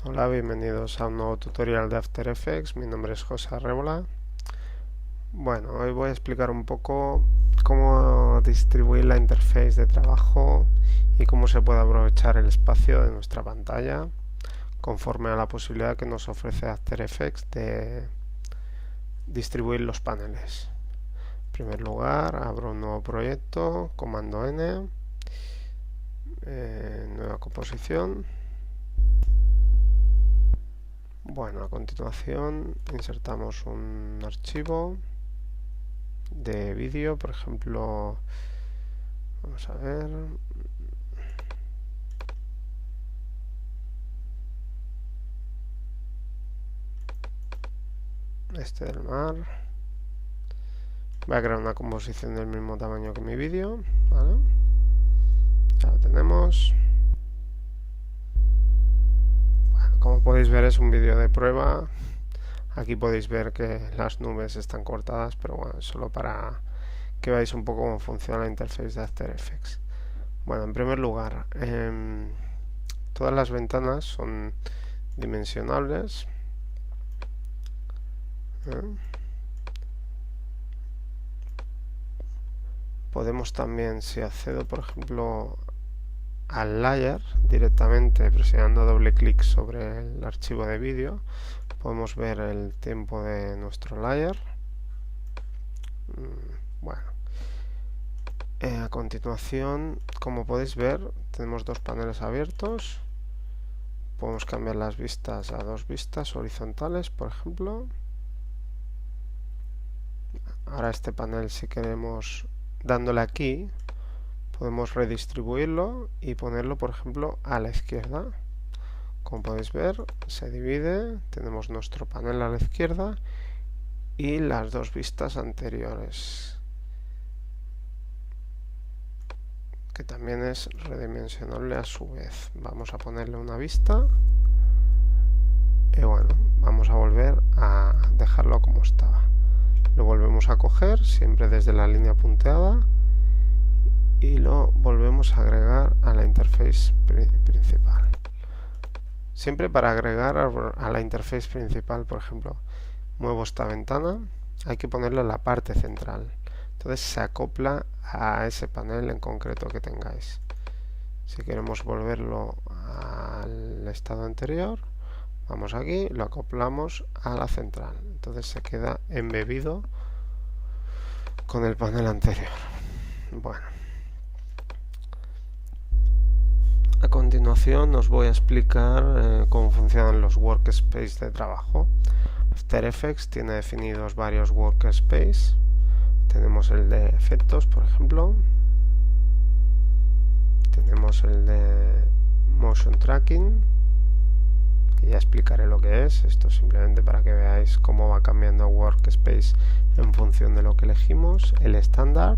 Hola, bienvenidos a un nuevo tutorial de After Effects. Mi nombre es José Arrébola. Bueno, hoy voy a explicar un poco cómo distribuir la interfaz de trabajo y cómo se puede aprovechar el espacio de nuestra pantalla conforme a la posibilidad que nos ofrece After Effects de distribuir los paneles. En primer lugar, abro un nuevo proyecto, comando N, nueva composición. Bueno, a continuación insertamos un archivo de vídeo, por ejemplo, vamos a ver, este del mar. Voy a crear una composición del mismo tamaño que mi vídeo, ¿vale? Ya lo tenemos. Bueno, como podéis ver, es un vídeo de prueba. Aquí podéis ver que las nubes están cortadas, pero bueno, solo para que veáis un poco cómo funciona la interfaz de After Effects. Bueno, en primer lugar, todas las ventanas son dimensionables. Podemos también, si accedo por ejemplo al layer directamente presionando doble clic sobre el archivo de vídeo, podemos ver el tiempo de nuestro layer. Bueno, a continuación, como podéis ver, tenemos dos paneles abiertos. Podemos cambiar las vistas a dos vistas horizontales, por ejemplo. Ahora este panel, si queremos, dándole aquí, podemos redistribuirlo y ponerlo, por ejemplo, a la izquierda. Como podéis ver, se divide, tenemos nuestro panel a la izquierda y las dos vistas anteriores, que también es redimensionable a su vez. Vamos a ponerle una vista y bueno, vamos a volver a dejarlo como estaba. Lo volvemos a coger, siempre desde la línea punteada, y lo volvemos a agregar a la interfaz principal. Siempre para agregar a la interfaz principal, por ejemplo, muevo esta ventana, hay que ponerlo en la parte central. Entonces se acopla a ese panel en concreto que tengáis. Si queremos volverlo al estado anterior, vamos aquí, lo acoplamos a la central. Entonces se queda embebido con el panel anterior. Bueno. A continuación os voy a explicar cómo funcionan los workspaces de trabajo. After Effects tiene definidos varios workspaces. Tenemos el de efectos, por ejemplo. Tenemos el de motion tracking, que ya explicaré lo que es. Esto simplemente para que veáis cómo va cambiando workspace en función de lo que elegimos. El estándar.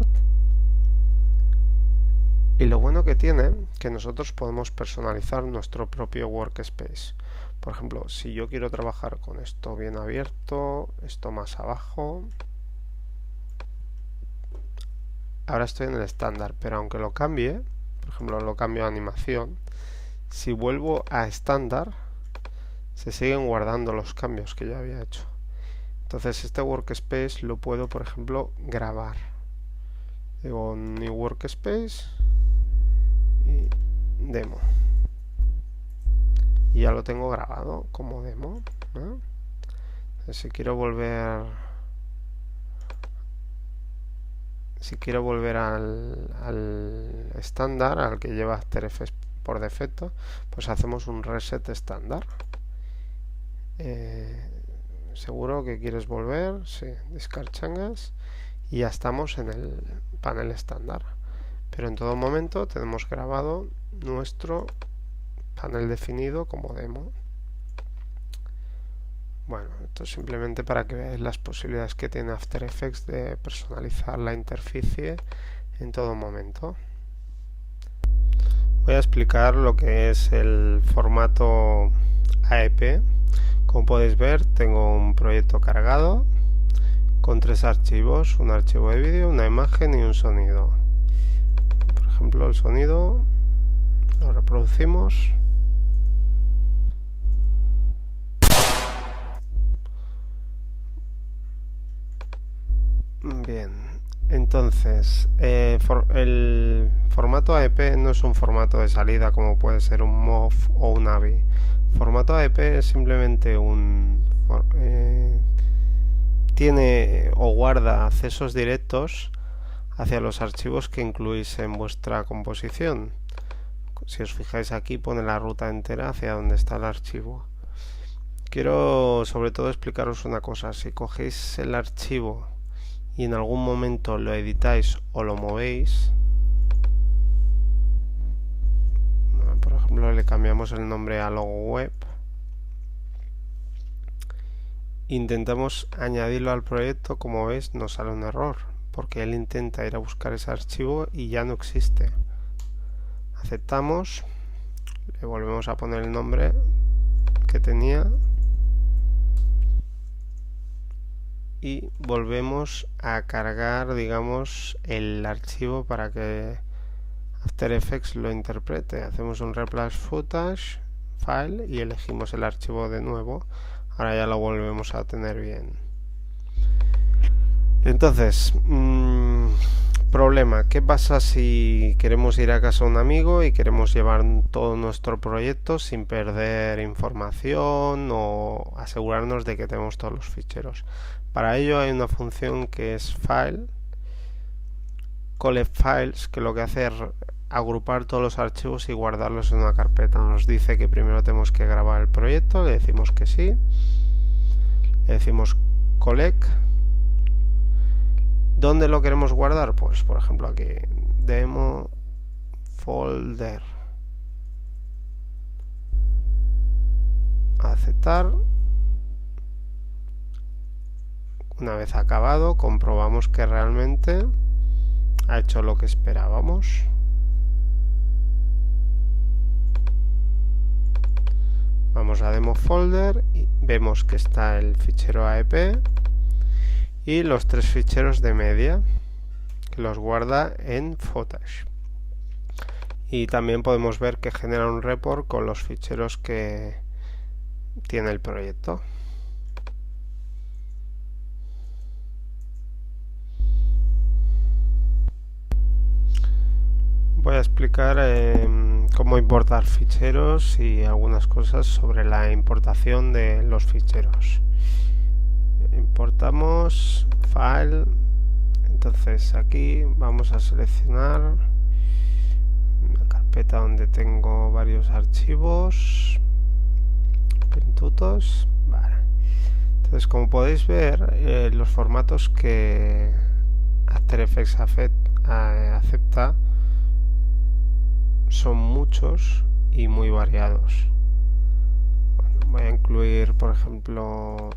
Y lo bueno que tiene, que nosotros podemos personalizar nuestro propio workspace. Por ejemplo, si yo quiero trabajar con esto bien abierto, esto más abajo. Ahora estoy en el estándar, pero aunque lo cambie, por ejemplo, lo cambio a animación, si vuelvo a estándar, se siguen guardando los cambios que yo había hecho. Entonces este workspace lo puedo, por ejemplo, grabar. Digo New Workspace y demo, y ya lo tengo grabado como demo, ¿no? Si quiero volver al estándar, al que lleva After Effects por defecto, pues hacemos un reset estándar. Seguro que quieres volver, sí, discard changes, y ya estamos en el panel estándar. Pero en todo momento tenemos grabado nuestro panel definido como demo. Bueno, esto es simplemente para que veáis las posibilidades que tiene After Effects de personalizar la interfaz en todo momento. Voy a explicar lo que es el formato AEP. Como podéis ver, tengo un proyecto cargado con tres archivos: un archivo de vídeo, una imagen y un sonido. Por ejemplo, el sonido lo reproducimos Bien, entonces el formato AEP no es un formato de salida como puede ser un MOV o un AVI. Formato AEP es simplemente tiene o guarda accesos directos hacia los archivos que incluís en vuestra composición. Si os fijáis aquí pone la ruta entera hacia donde está el archivo. Quiero sobre todo explicaros una cosa. Si cogéis el archivo y en algún momento lo editáis o lo movéis, por ejemplo le cambiamos el nombre a logo web, intentamos añadirlo al proyecto, como veis nos sale un error porque él intenta ir a buscar ese archivo y ya no existe. Aceptamos, le volvemos a poner el nombre que tenía y volvemos a cargar, digamos, el archivo para que After Effects lo interprete. Hacemos un replace footage file y elegimos el archivo de nuevo. Ahora ya lo volvemos a tener bien. Entonces, problema, ¿qué pasa si queremos ir a casa de un amigo y queremos llevar todo nuestro proyecto sin perder información o asegurarnos de que tenemos todos los ficheros? Para ello hay una función que es file, collect files, que lo que hace es agrupar todos los archivos y guardarlos en una carpeta. Nos dice que primero tenemos que grabar el proyecto, le decimos que sí, le decimos collect. ¿Dónde lo queremos guardar? Pues por ejemplo aquí, demo folder. Aceptar. Una vez acabado, comprobamos que realmente ha hecho lo que esperábamos. Vamos a demo folder y vemos que está el fichero AEP y los 3 ficheros de media que los guarda en footage. Y también podemos ver que genera un report con los ficheros que tiene el proyecto. Voy a explicar cómo importar ficheros y algunas cosas sobre la importación de los ficheros. Importamos file, entonces aquí vamos a seleccionar una carpeta donde tengo varios archivos, pintutos, vale. Entonces, como podéis ver, los formatos que After Effects acepta son muchos y muy variados. Bueno, voy a incluir, por ejemplo,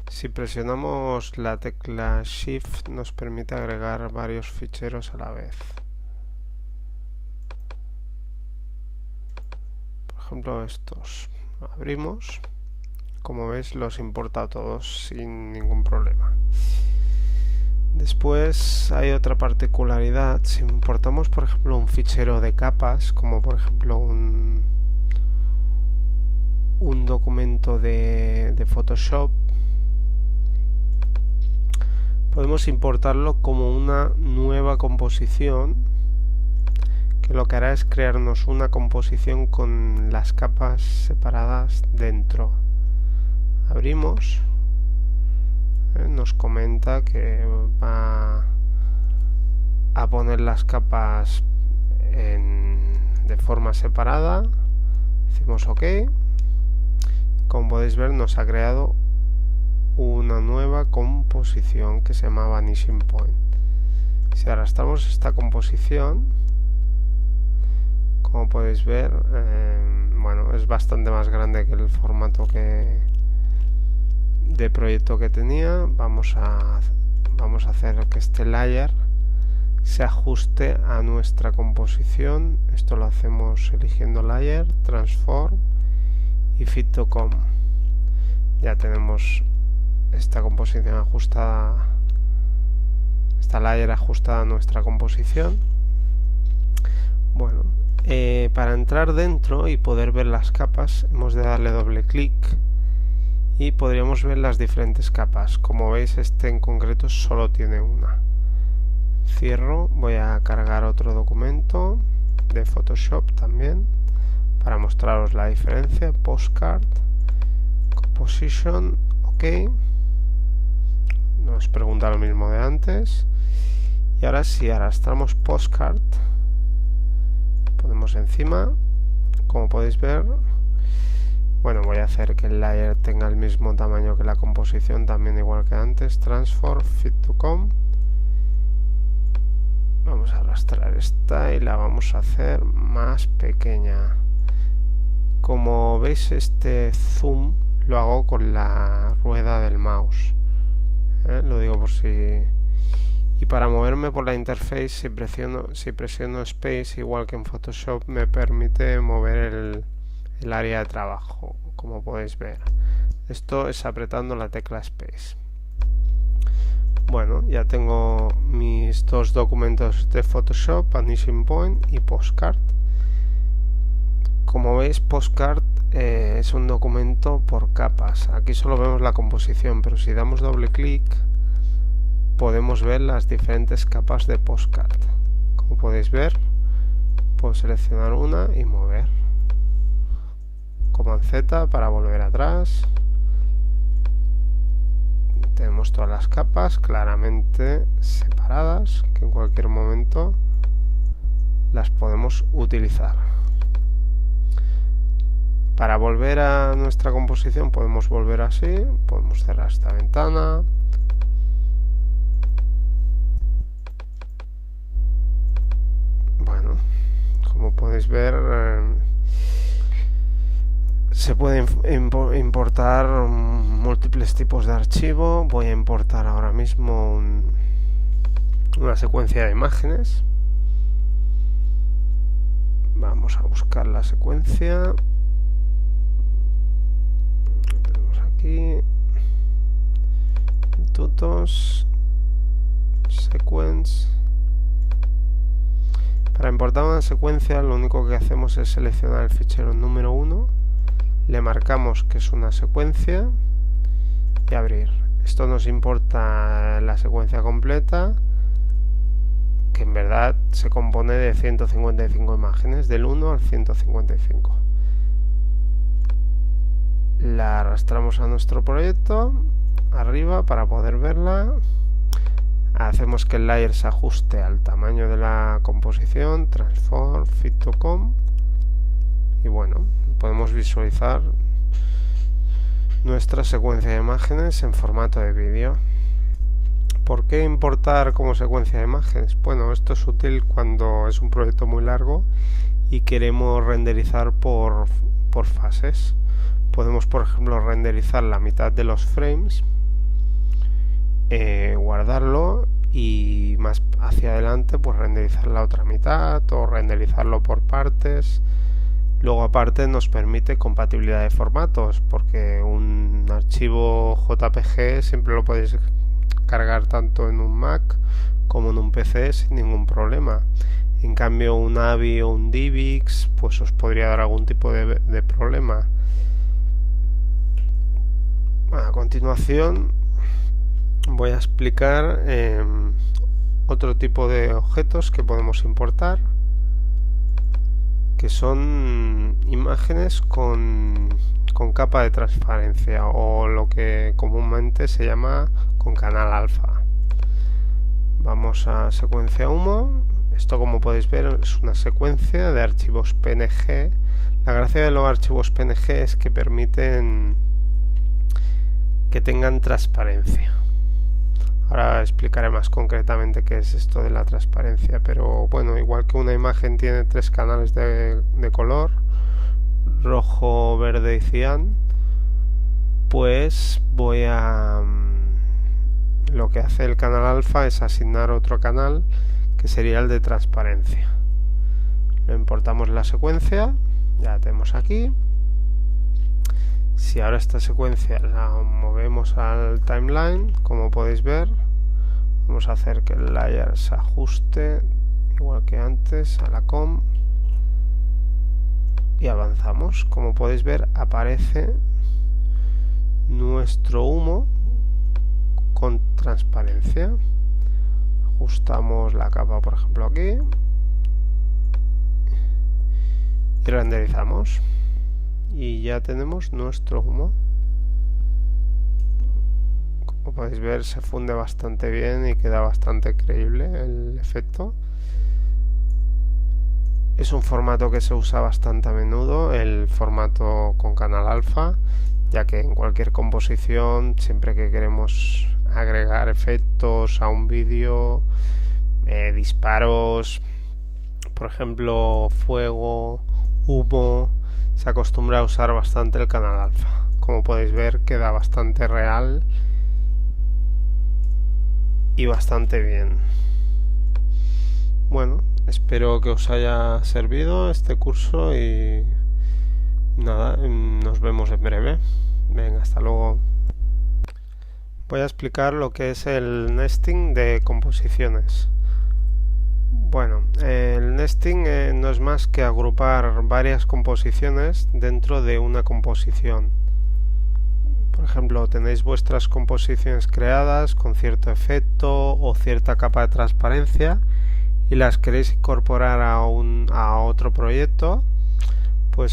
si presionamos la tecla Shift nos permite agregar varios ficheros a la vez. Por ejemplo, estos. Abrimos. Como veis, los importa todos sin ningún problema. Después hay otra particularidad. Si importamos, por ejemplo, un fichero de capas, como por ejemplo un documento de Photoshop, podemos importarlo como una nueva composición, que lo que hará es crearnos una composición con las capas separadas dentro. Abrimos, nos comenta que va a poner las capas de forma separada, decimos OK. Como podéis ver, nos ha creado una nueva composición que se llama Vanishing Point. Si arrastramos esta composición, como podéis ver, bueno, es bastante más grande que el formato de proyecto que tenía. Vamos a hacer que este layer se ajuste a nuestra composición. Esto lo hacemos eligiendo layer, transform y fit to com. Ya tenemos esta composición ajustada, esta layer ajustada a nuestra composición. Bueno, para entrar dentro y poder ver las capas hemos de darle doble clic y podríamos ver las diferentes capas. Como veis, este en concreto solo tiene una. Cierro, voy a cargar otro documento de Photoshop también para mostraros la diferencia. Postcard, Composition, ok. Nos pregunta lo mismo de antes. Y ahora si arrastramos Postcard, ponemos encima, como podéis ver, bueno, voy a hacer que el layer tenga el mismo tamaño que la composición, también igual que antes. Transform, Fit to Com. Vamos a arrastrar esta y la vamos a hacer más pequeña. Como veis, este zoom lo hago con la rueda del mouse. Lo digo por si... Y para moverme por la interface, si presiono Space, igual que en Photoshop, me permite mover el área de trabajo, como podéis ver. Esto es apretando la tecla Space. Bueno, ya tengo mis dos documentos de Photoshop, Vanishing Point y Postcard. Como veis, Postcard es un documento por capas. Aquí solo vemos la composición, pero si damos doble clic podemos ver las diferentes capas de Postcard. Como podéis ver, puedo seleccionar una y mover. Command Z para volver atrás. Tenemos todas las capas claramente separadas, que en cualquier momento las podemos utilizar. Para volver a nuestra composición podemos volver así, podemos cerrar esta ventana. Bueno, como podéis ver, se pueden importar múltiples tipos de archivo. Voy a importar ahora mismo una secuencia de imágenes. Vamos a buscar la secuencia. Tenemos aquí tutos, sequence. Para importar una secuencia, lo único que hacemos es seleccionar el fichero número 1, le marcamos que es una secuencia y abrir. Esto nos importa la secuencia completa, que en verdad se compone de 155 imágenes, del 1 al 155. La arrastramos a nuestro proyecto, arriba, para poder verla. Hacemos que el layer se ajuste al tamaño de la composición, Transform, Fit to Com, y bueno, podemos visualizar nuestra secuencia de imágenes en formato de vídeo. ¿Por qué importar como secuencia de imágenes? Bueno, esto es útil cuando es un proyecto muy largo y queremos renderizar por fases. Podemos, por ejemplo, renderizar la mitad de los frames, guardarlo y más hacia adelante pues renderizar la otra mitad o renderizarlo por partes. Luego aparte nos permite compatibilidad de formatos, porque un archivo JPG siempre lo podéis cargar tanto en un Mac como en un PC sin ningún problema. En cambio un AVI o un DivX pues os podría dar algún tipo de problema. A continuación voy a explicar otro tipo de objetos que podemos importar, que son imágenes con capa de transparencia, o lo que comúnmente se llama con canal alfa. Vamos a secuencia humo. Esto, como podéis ver, es una secuencia de archivos PNG. La gracia de los archivos PNG es que permiten que tengan transparencia. Ahora explicaré más concretamente qué es esto de la transparencia, pero bueno, igual que una imagen tiene tres canales de color, rojo, verde y cian, pues lo que hace el canal alfa es asignar otro canal que sería el de transparencia. Lo importamos en la secuencia, ya la tenemos aquí. Si ahora esta secuencia la movemos al timeline, como podéis ver, vamos a hacer que el layer se ajuste igual que antes a la com y avanzamos. Como podéis ver, aparece nuestro humo con transparencia. Ajustamos la capa, por ejemplo, aquí y renderizamos y ya tenemos nuestro humo. Como podéis ver, se funde bastante bien y queda bastante creíble el efecto. Es un formato que se usa bastante a menudo, el formato con canal alfa, ya que en cualquier composición, siempre que queremos agregar efectos a un vídeo, disparos, por ejemplo, fuego, humo, se acostumbra a usar bastante el canal alfa. Como podéis ver, queda bastante real y bastante bien. Bueno, espero que os haya servido este curso y nada, nos vemos en breve. Venga, hasta luego. Voy a explicar lo que es el nesting de composiciones. Bueno, el nesting no es más que agrupar varias composiciones dentro de una composición. Por ejemplo, tenéis vuestras composiciones creadas con cierto efecto o cierta capa de transparencia y las queréis incorporar a otro proyecto, pues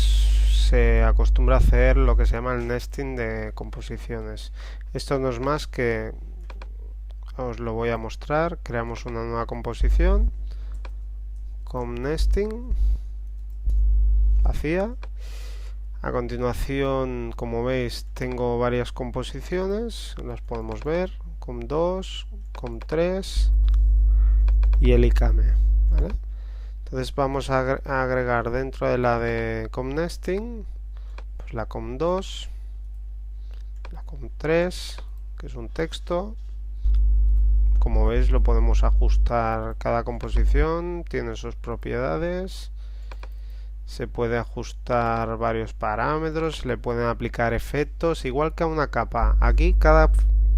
se acostumbra a hacer lo que se llama el nesting de composiciones. Esto no es más que, os lo voy a mostrar, creamos una nueva composición con nesting vacía. A continuación, como veis, tengo varias composiciones, las podemos ver, com2, com3 y el ICAME, ¿vale? Entonces vamos a agregar dentro de la de comNesting, pues la com2, la com3, que es un texto. Como veis, lo podemos ajustar, cada composición tiene sus propiedades. Se puede ajustar varios parámetros, se le pueden aplicar efectos, igual que a una capa. Aquí cada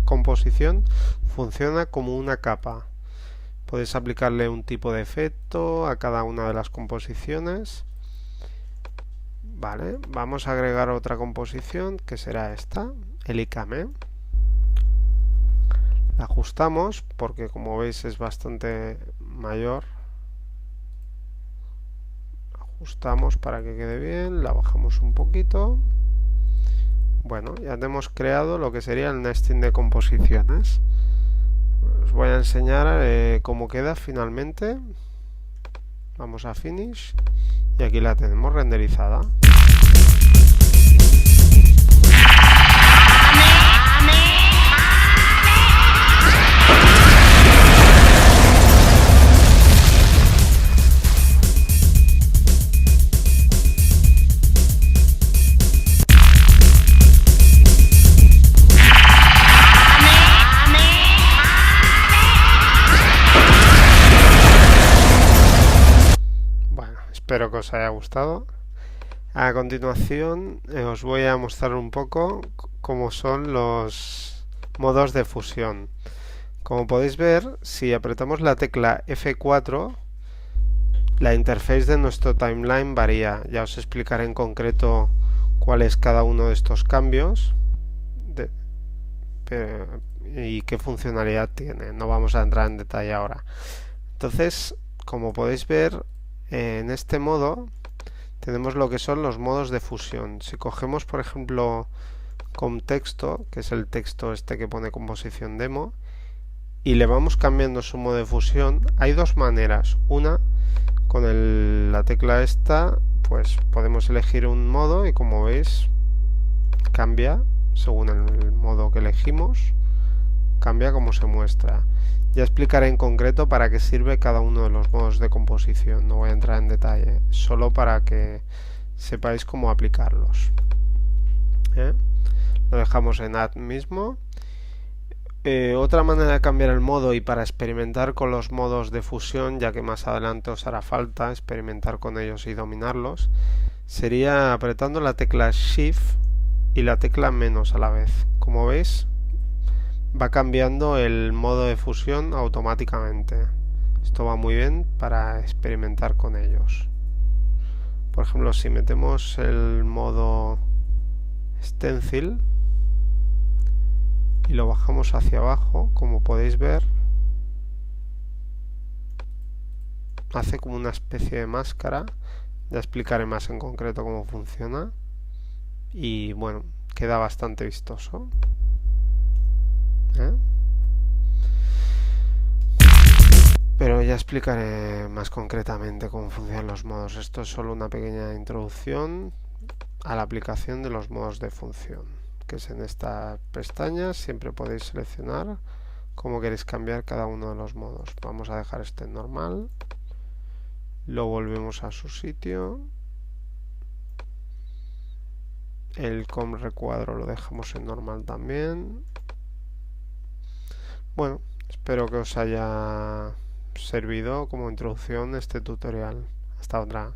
composición funciona como una capa. Podéis aplicarle un tipo de efecto a cada una de las composiciones. Vale, vamos a agregar otra composición que será esta, el ICAME. La ajustamos porque, como veis, es bastante mayor. Ajustamos para que quede bien, la bajamos un poquito. Bueno, ya hemos creado lo que sería el nesting de composiciones. Os voy a enseñar cómo queda finalmente. Vamos a Finish y aquí la tenemos renderizada. Espero que os haya gustado. A continuación os voy a mostrar un poco cómo son los modos de fusión. Como podéis ver, si apretamos la tecla F4, la interface de nuestro timeline varía. Ya os explicaré en concreto cuál es cada uno de estos cambios y qué funcionalidad tiene. No vamos a entrar en detalle ahora. Entonces, como podéis ver, en este modo tenemos lo que son los modos de fusión. Si cogemos, por ejemplo, comTexto, que es el texto este que pone composición demo, y le vamos cambiando su modo de fusión, hay dos maneras. Una, con la tecla esta, pues podemos elegir un modo y, como veis, cambia según el modo que elegimos, cambia como se muestra. Ya explicaré en concreto para qué sirve cada uno de los modos de composición, no voy a entrar en detalle, solo para que sepáis cómo aplicarlos. Lo dejamos en Add mismo. Otra manera de cambiar el modo y para experimentar con los modos de fusión, ya que más adelante os hará falta experimentar con ellos y dominarlos, sería apretando la tecla Shift y la tecla menos a la vez. Como veis, va cambiando el modo de fusión automáticamente. Esto va muy bien para experimentar con ellos. Por ejemplo, si metemos el modo Stencil, y lo bajamos hacia abajo, como podéis ver, hace como una especie de máscara. Ya explicaré más en concreto cómo funciona. Y bueno, queda bastante vistoso. Pero ya explicaré más concretamente cómo funcionan los modos. Esto es solo una pequeña introducción a la aplicación de los modos de función, que es en esta pestaña. Siempre podéis seleccionar cómo queréis cambiar cada uno de los modos. Vamos a dejar este en normal. Lo volvemos a su sitio. El com recuadro lo dejamos en normal también. Bueno, espero que os haya servido como introducción este tutorial. Hasta otra.